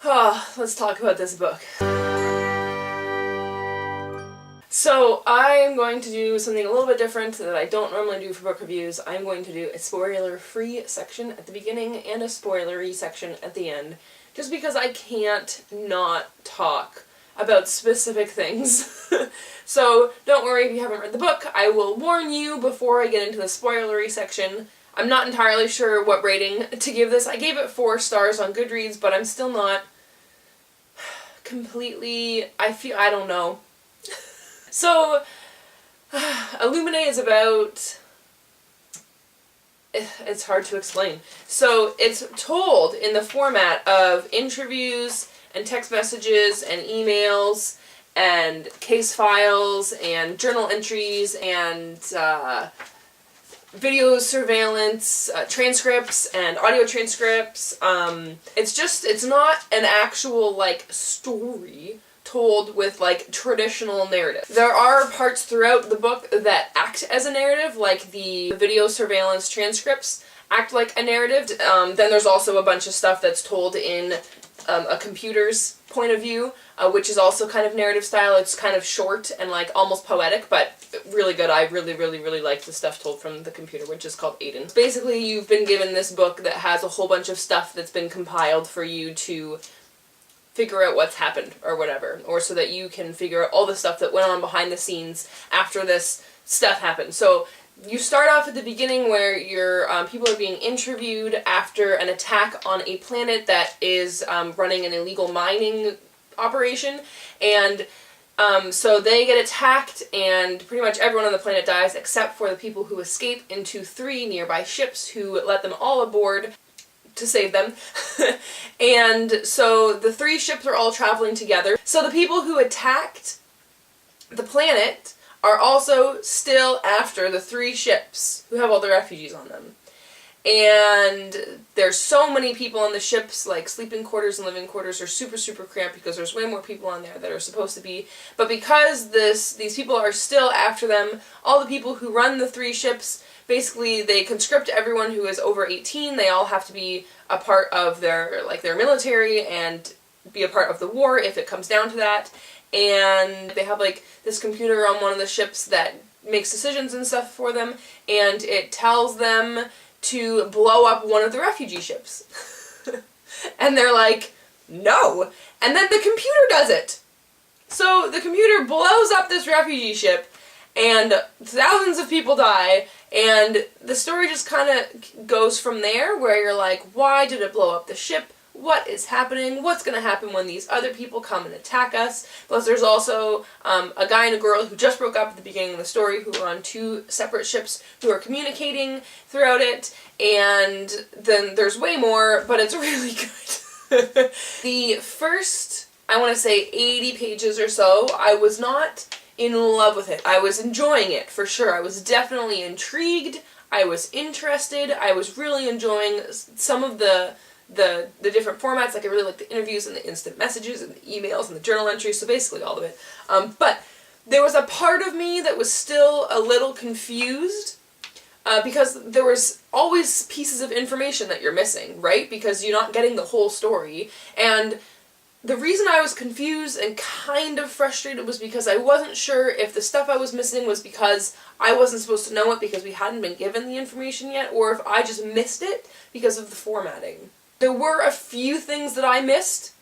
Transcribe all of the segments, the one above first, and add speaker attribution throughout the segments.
Speaker 1: Let's talk about this book. So I'm going to do something a little bit different that I don't normally do for book reviews. I'm going to do a spoiler-free section at the beginning and a spoilery section at the end, just because I can't not talk about specific things. So don't worry if you haven't read the book. I will warn you before I get into the spoilery section. I'm not entirely sure what rating to give this. I gave it 4 stars on Goodreads, but I'm still not completely, I don't know. So, Illuminae is about, it's hard to explain. So it's told in the format of interviews and text messages and emails and case files and journal entries and video surveillance, transcripts and audio transcripts. It's not an actual, like, story told with, like, traditional narrative. There are parts throughout the book that act as a narrative, like the video surveillance transcripts act like a narrative. Then there's also a bunch of stuff that's told in a computer's point of view, which is also kind of narrative style. It's kind of short and, like, almost poetic, but really good. I really like the stuff told from the computer, which is called Aiden. Basically, you've been given this book that has a whole bunch of stuff that's been compiled for you to figure out what's happened or whatever, or so that you can figure out all the stuff that went on behind the scenes after this stuff happened. So you start off at the beginning where your people are being interviewed after an attack on a planet that is running an illegal mining operation, and so they get attacked and pretty much everyone on the planet dies except for the people who escape into 3 nearby ships who let them all aboard to save them. And so the 3 ships are all traveling together. So the people who attacked the planet are also still after the 3 ships who have all the refugees on them. And there's so many people on the ships, like sleeping quarters and living quarters are super cramped because there's way more people on there that are supposed to be. But because these people are still after them, all the people who run the 3 ships, basically they conscript everyone who is over 18. They all have to be a part of their military and be a part of the war if it comes down to that. And they have, like, this computer on one of the ships that makes decisions and stuff for them, and it tells them to blow up one of the refugee ships. And they're like, no! And then the computer does it! So the computer blows up this refugee ship, and thousands of people die, and the story just kind of goes from there, where you're like, why did it blow up the ship? What is happening? What's going to happen when these other people come and attack us? Plus there's also a guy and a girl who just broke up at the beginning of the story who are on 2 separate ships who are communicating throughout it, and then there's way more, but it's really good. The first, I want to say 80 pages or so, I was not in love with it. I was enjoying it, for sure. I was definitely intrigued. I was interested. I was really enjoying some of the different formats. Like, I really liked the interviews and the instant messages and the emails and the journal entries, so basically all of it. But there was a part of me that was still a little confused, because there was always pieces of information that you're missing, right? Because you're not getting the whole story. And the reason I was confused and kind of frustrated was because I wasn't sure if the stuff I was missing was because I wasn't supposed to know it because we hadn't been given the information yet, or if I just missed it because of the formatting. There were a few things that I missed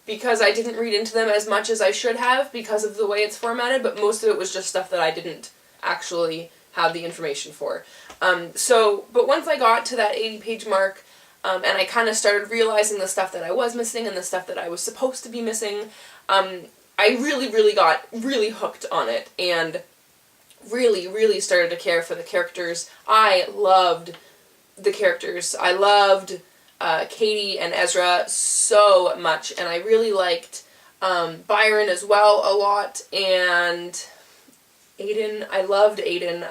Speaker 1: because I didn't read into them as much as I should have because of the way it's formatted, but most of it was just stuff that I didn't actually have the information for. But once I got to that 80-page mark, and I kind of started realizing the stuff that I was missing and the stuff that I was supposed to be missing, I really got really hooked on it and really started to care for the characters. I loved the characters. I loved Katie and Ezra so much, and I really liked Byron as well a lot, and Aiden. I loved Aiden.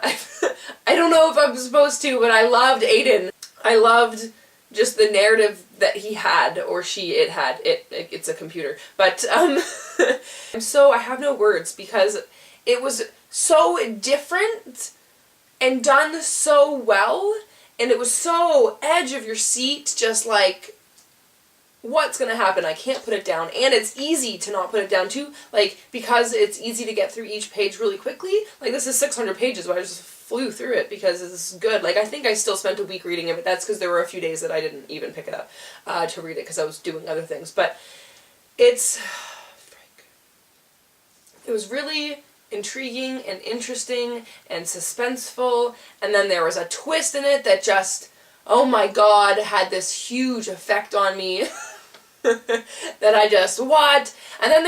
Speaker 1: I don't know if I'm supposed to, but I loved Aiden. I loved just the narrative that he had, or it had. It's a computer. But, so I have no words, because it was so different and done so well, and it was so edge of your seat, just like, what's gonna happen. I can't put it down, and it's easy to not put it down too, like, because it's easy to get through each page really quickly. Like, this is 600 pages, but I just flew through it because it's good. Like, I think I still spent a week reading it, but that's because there were a few days that I didn't even pick it up to read it because I was doing other things. But it was really intriguing and interesting and suspenseful, and then there was a twist in it that just, oh my god, had this huge effect on me. That I just, what? And then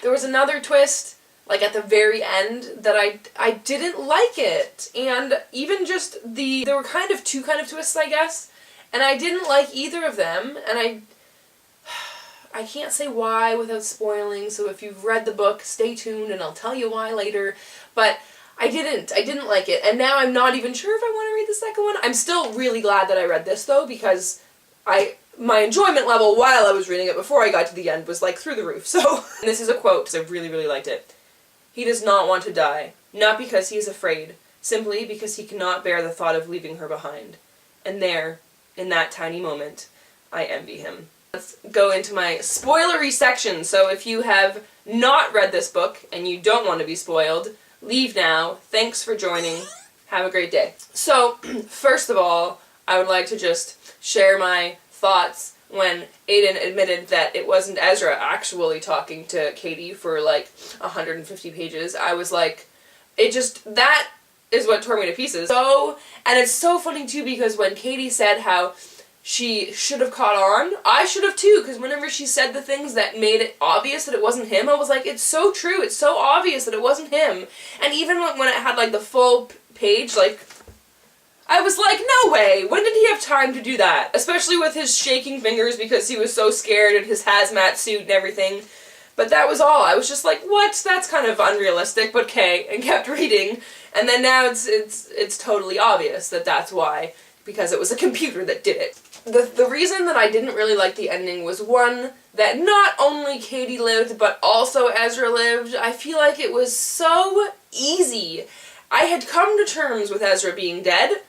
Speaker 1: there was another twist, like at the very end, that I didn't like it. And even just there were two kind of twists, I guess, and I didn't like either of them, and I can't say why without spoiling, so if you've read the book, stay tuned and I'll tell you why later, but I didn't like it, and now I'm not even sure if I want to read the second one. I'm still really glad that I read this, though, because my enjoyment level while I was reading it before I got to the end was, like, through the roof. So, and this is a quote, because I really, really liked it. "He does not want to die, not because he is afraid, simply because he cannot bear the thought of leaving her behind. And there, in that tiny moment, I envy him." Let's go into my spoilery section. So if you have not read this book and you don't want to be spoiled, leave now. Thanks for joining. Have a great day. So, first of all, I would like to just share my thoughts when Aiden admitted that it wasn't Ezra actually talking to Katie for like 150 pages. I was like, that is what tore me to pieces. So, and it's so funny too, because when Katie said how she should have caught on, I should have too, because whenever she said the things that made it obvious that it wasn't him, I was like, it's so true, it's so obvious that it wasn't him. And even when it had like the full page, like, I was like, no way, when did he have time to do that? Especially with his shaking fingers because he was so scared in his hazmat suit and everything. But that was all. I was just like, what? That's kind of unrealistic, but okay, and kept reading. And then now it's totally obvious that that's why, because it was a computer that did it. The reason that I didn't really like the ending was, one, that not only Katie lived, but also Ezra lived. I feel like it was so easy. I had come to terms with Ezra being dead.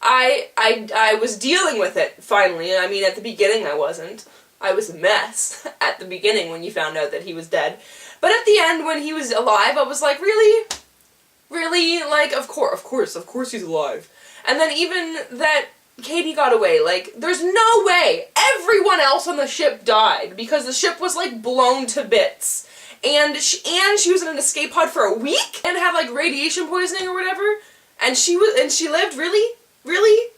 Speaker 1: I was dealing with it, finally. I mean, at the beginning I wasn't. I was a mess at the beginning when you found out that he was dead. But at the end, when he was alive, I was like, really? Really? Like, of course he's alive. And then even that Katie got away, like, there's no way everyone else on the ship died, because the ship was, like, blown to bits. And she was in an escape pod for a week, and had, like, radiation poisoning or whatever, and she lived? Really? Really?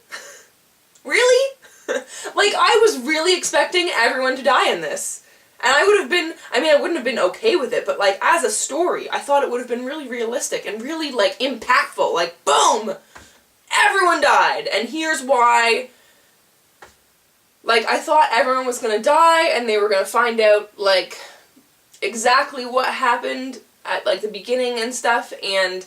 Speaker 1: Really? Like, I was really expecting everyone to die in this. And I wouldn't have been okay with it, but, like, as a story, I thought it would have been really realistic and really, like, impactful. Like, boom! Everyone died, and here's why. Like, I thought everyone was gonna die, and they were gonna find out, like, exactly what happened at, like, the beginning and stuff, and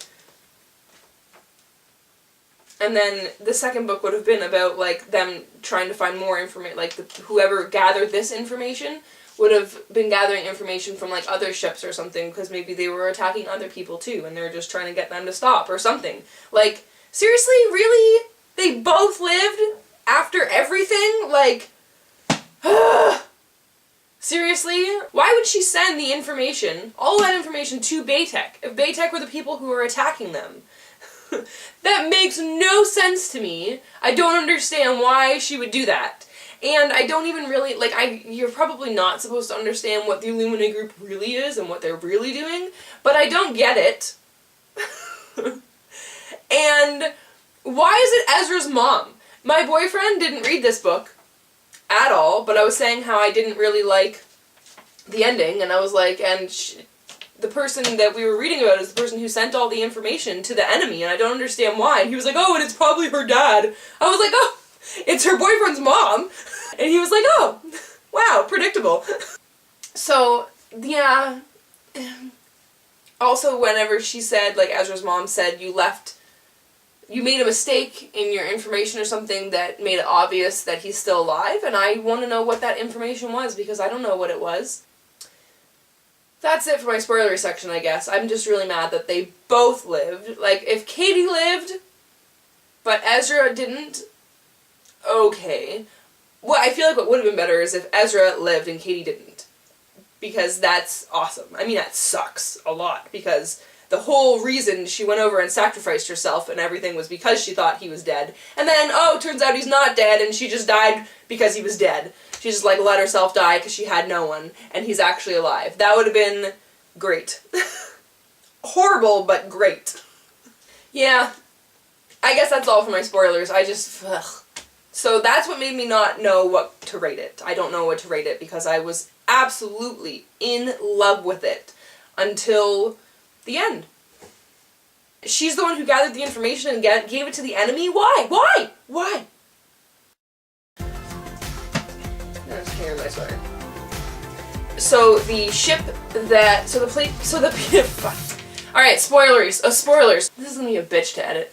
Speaker 1: then the second book would have been about, like, them trying to find more information, like, whoever gathered this information would have been gathering information from, like, other ships or something, because maybe they were attacking other people, too, and they were just trying to get them to stop, or something. Like, seriously? Really? They both lived after everything? Like, seriously? Why would she send the information, all that information, to Baytek, if Baytek were the people who were attacking them? That makes no sense to me. I don't understand why she would do that. And I don't even really, like, you're probably not supposed to understand what the Illuminae group really is and what they're really doing, but I don't get it. And why is it Ezra's mom? My boyfriend didn't read this book at all, but I was saying how I didn't really like the ending, and I was like, the person that we were reading about is the person who sent all the information to the enemy, and I don't understand why. And he was like, oh, and it's probably her dad. I was like, oh, it's her boyfriend's mom. And he was like, oh, wow, predictable. So, yeah. Also, whenever she said, like, Ezra's mom said, you made a mistake in your information or something that made it obvious that he's still alive, and I want to know what that information was, because I don't know what it was. That's it for my spoilery section, I guess. I'm just really mad that they both lived. Like, if Katie lived, but Ezra didn't, okay. What I feel like what would have been better is if Ezra lived and Katie didn't. Because that's awesome. I mean, that sucks a lot, because the whole reason she went over and sacrificed herself and everything was because she thought he was dead. And then, oh, turns out he's not dead, and she just died because he was dead. She just, like, let herself die because she had no one, and he's actually alive. That would have been great. Horrible, but great. Yeah. I guess that's all for my spoilers. Ugh. So that's what made me not know what to rate it. I don't know what to rate it because I was absolutely in love with it until the end. She's the one who gathered the information and gave it to the enemy? Why? Why? Why? That's hair in my sweater. So the ship that... fuck. Alright, spoilers. Spoilers. This is gonna be a bitch to edit.